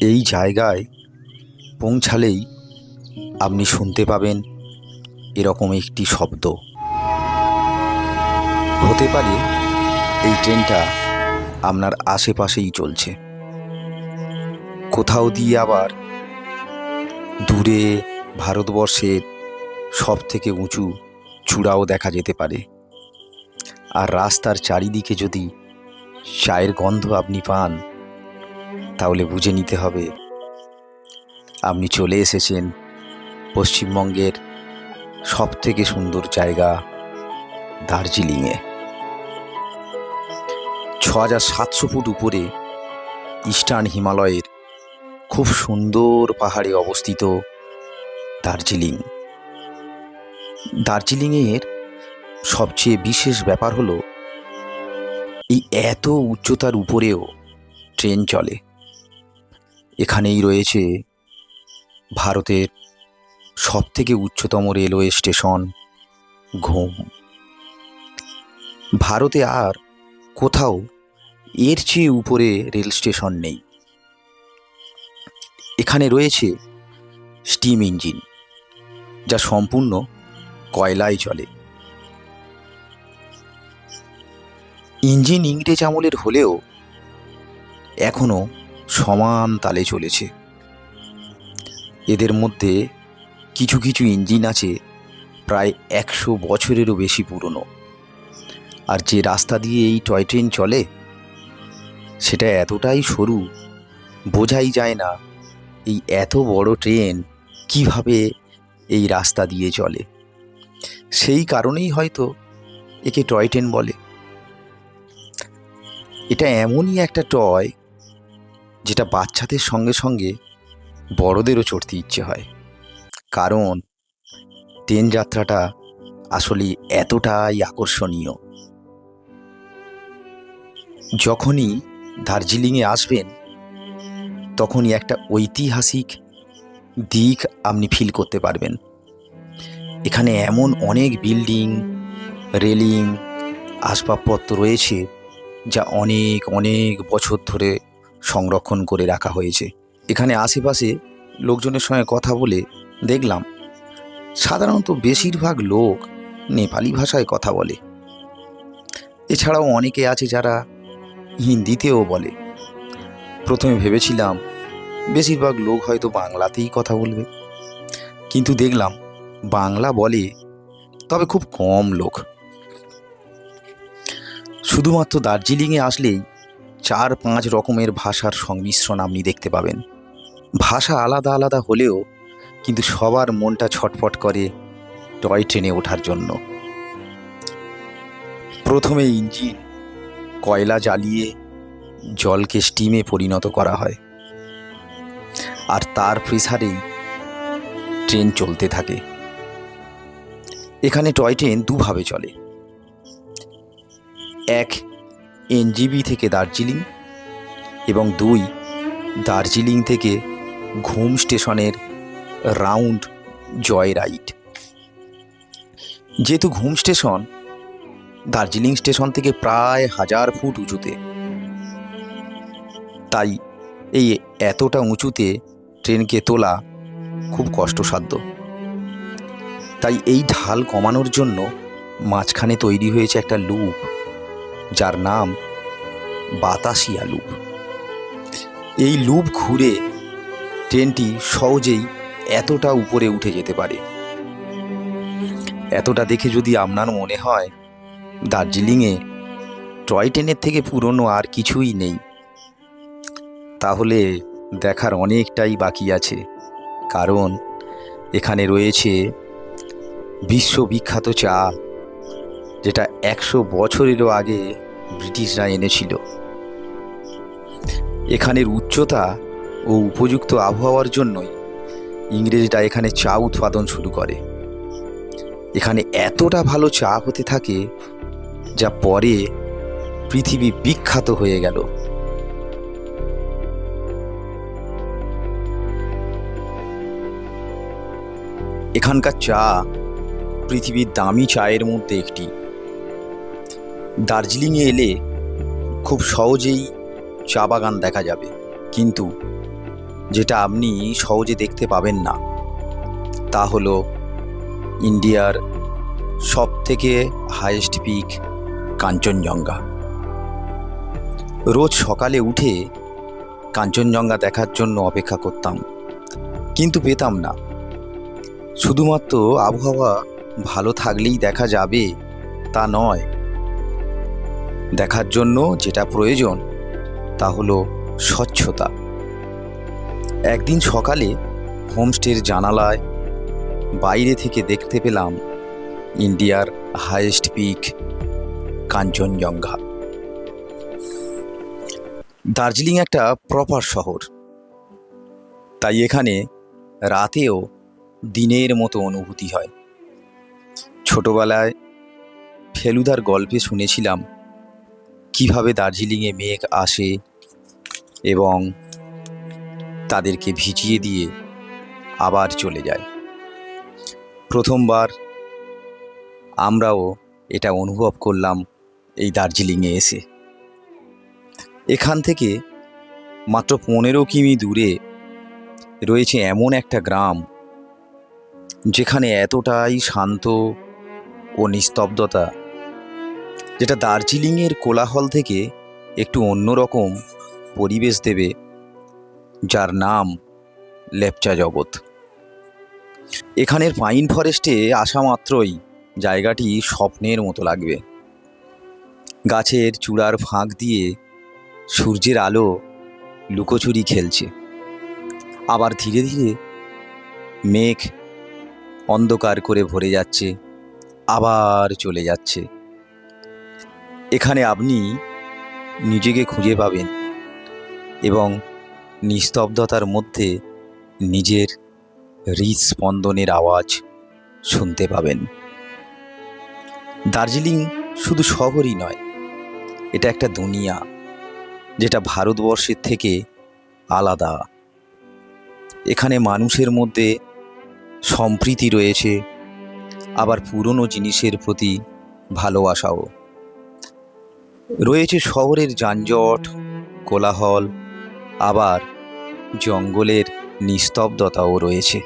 এই জায়গায় পৌঁছালেই আপনি শুনতে পাবেন এরকম একটি শব্দ। হতে পারে এই ট্রেনটা আপনার আশেপাশেই চলছে, কোথাও দিয়ে আবার দূরে ভারতবর্ষের সব থেকে উঁচু চূড়াও দেখা যেতে পারে। আর রাস্তার চারিদিকে যদি চায়ের গন্ধ আপনি পান, তাহলে বুঝে নিতে হবে আপনি চলে এসেছেন পশ্চিমবঙ্গের সব থেকে সুন্দর জায়গা দার্জিলিংয়ে। ৬৭০০ ফুট উপরে ইস্টার্ন হিমালয়ের খুব সুন্দর পাহাড়ে অবস্থিত দার্জিলিং। দার্জিলিংয়ের সবচেয়ে বিশেষ ব্যাপার হলো এই এত উচ্চতার উপরেও ট্রেন চলে। এখানেই রয়েছে ভারতের সবথেকে উচ্চতম রেলওয়ে স্টেশন ঘুম। ভারতে আর কোথাও এর চেয়ে উপরে রেল স্টেশন নেই। এখানে রয়েছে স্টিম ইঞ্জিন, যা সম্পূর্ণ কয়লায় চলে। ইঞ্জিন ইংরেজ আমলের হলেও এখনো সমান তালে চলেছে। এদের মধ্যে কিছু কিছু ইঞ্জিন আছে প্রায় ১০০ বছরেরও বেশি পুরনো। আর যে রাস্তা দিয়ে এই টয় ট্রেন চলে সেটা এতটাই সরু, বোঝাই যায় না এই এত বড় ট্রেন কিভাবে এই রাস্তা দিয়ে চলে। সেই কারণেই হয়তো একে টয় ট্রেন বলে। এটা এমনই একটা টয় যেটা বাচ্চাদের সঙ্গে সঙ্গে বড়দেরও চড়তে ইচ্ছে হয়, কারণ ট্রেন যাত্রাটা আসলে এতটাই আকর্ষণীয়। যখনই দার্জিলিংয়ে আসবেন তখনই একটা ঐতিহাসিক দিক আপনি ফিল করতে পারবেন। এখানে এমন অনেক বিল্ডিং, রেলিং, আসবাবপত্র রয়েছে যা অনেক অনেক বছর ধরে সংরক্ষণ করে রাখা হয়েছে। এখানে আশেপাশে লোকজনের সঙ্গে কথা বলে দেখলাম সাধারণত বেশিরভাগ লোক নেপালি ভাষায় কথা বলে। এছাড়াও অনেকে আছে যারা হিন্দিতেও বলে। প্রথমে ভেবেছিলাম বেশিরভাগ লোক হয়তো বাংলাতেই কথা বলবে, কিন্তু দেখলাম বাংলা বলে, তবে খুব কম লোক। শুধুমাত্র দার্জিলিংয়ে আসলেই ৪-৫ রকমের ভাষার সংমিশ্রণ আপনি দেখতে পাবেন। ভাষা আলাদা আলাদা হলেও কিন্তু সবার মনটা ছটফট করে টয় ট্রেনে ওঠার জন্য। প্রথমে ইঞ্জিন কয়লা জ্বালিয়ে জলকে স্টিমে পরিণত করা হয়, আর তার প্রেসারেই ট্রেন চলতে থাকে। এখানে টয় ট্রেন দুভাবে চলে, এক এনজেপি থেকে দার্জিলিং, এবং ২ দার্জিলিং থেকে ঘুম স্টেশনের রাউন্ড জয় রাইড। যেহেতু ঘুম স্টেশন দার্জিলিং স্টেশন থেকে প্রায় ১০০০ ফুট উঁচুতে, তাই এই এতটা উঁচুতে ট্রেনকে তোলা খুব কষ্টসাধ্য। তাই এই ঢাল কমানোর জন্য মাঝখানে তৈরি হয়েছে একটা লুপ, যার নাম বাতাসিয়া লুপ। এই লুপ ঘুরে ট্রেনটি সহজেই এতটা উপরে উঠে যেতে পারে। এতটা দেখে যদি আপনার মনে হয় দার্জিলিংয়ে টয় ট্রেনের থেকে পুরনো আর কিছুই নেই, তাহলে দেখার অনেকটাই বাকি আছে। কারণ এখানে রয়েছে বিশ্ববিখ্যাত চা, যেটা ১০০ বছরেরও আগে ব্রিটিশরা এনেছিল। এখানের উচ্চতা ও উপযুক্ত আবহাওয়ার জন্যই ইংরেজরা এখানে চা উৎপাদন শুরু করে। এখানে এতটা ভালো চা হতে থাকে যা পরে পৃথিবী বিখ্যাত হয়ে গেল। এখানকার চা পৃথিবীর দামি চায়ের মধ্যে একটি। দার্জিলিংয়ে এলে খুব সহজেই চা বাগান দেখা যাবে, কিন্তু যেটা আপনি সহজে দেখতে পাবেন না, তা হলো ইন্ডিয়ার সবথেকে হাইয়েস্ট পিক কাঞ্চনজঙ্ঘা। রোজ সকালে উঠে কাঞ্চনজঙ্ঘা দেখার জন্য অপেক্ষা করতাম, কিন্তু পেতাম না। শুধুমাত্র আবহাওয়া ভালো থাকলেই দেখা যাবে তা নয়, দেখার জন্য যেটা প্রয়োজন তা হলো স্বচ্ছতা। একদিন সকালে হোমস্টের জানালায় বাইরে থেকে দেখতে পেলাম ইন্ডিয়ার হাইয়েস্ট পিক কাঞ্চনজঙ্ঘা। দার্জিলিং একটা প্রপার শহর, তাই এখানে রাতেও দিনের মতো অনুভূতি হয়। ছোটবেলায় ফেলুদার গল্পে শুনেছিলাম কিভাবে দার্জিলিংয়ে মেঘ আসে এবং তাদেরকে ভিজিয়ে দিয়ে আবার চলে যায়। প্রথমবার আমরাও এটা অনুভব করলাম এই দার্জিলিংয়ে এসে। এখান থেকে মাত্র 15 কিমি দূরে রয়েছে এমন একটা গ্রাম যেখানে এতটাই শান্ত ও নিস্তব্ধতা, যেটা দার্জিলিংয়ের কোলাহল থেকে একটু অন্যরকম পরিবেশ দেবে, যার নাম লেপচা জগৎ। এখানের পাইন ফরেস্টে আসা মাত্রই জায়গাটি স্বপ্নের মতো লাগবে। গাছের চূড়ার ফাঁক দিয়ে সূর্যের আলো লুকোচুরি খেলছে, আবার ধীরে ধীরে মেঘ অন্ধকার করে ভরে যাচ্ছে, আবার চলে যাচ্ছে। এখানে আপনি নিজেকে খুঁজে পাবেন এবং নিস্তব্ধতার মধ্যে নিজের হৃদস্পন্দনের আওয়াজ শুনতে পাবেন। দার্জিলিং শুধু শহরই নয়, এটা একটা দুনিয়া যেটা ভারতবর্ষের থেকে আলাদা। এখানে মানুষের মধ্যে সম্প্রীতি রয়েছে, আবার পুরনো জিনিসের প্রতি ভালোবাসাও রয়েছে। শহরের যানজট, কোলাহল, আবার জঙ্গলের নিস্তব্ধতাও রয়েছে।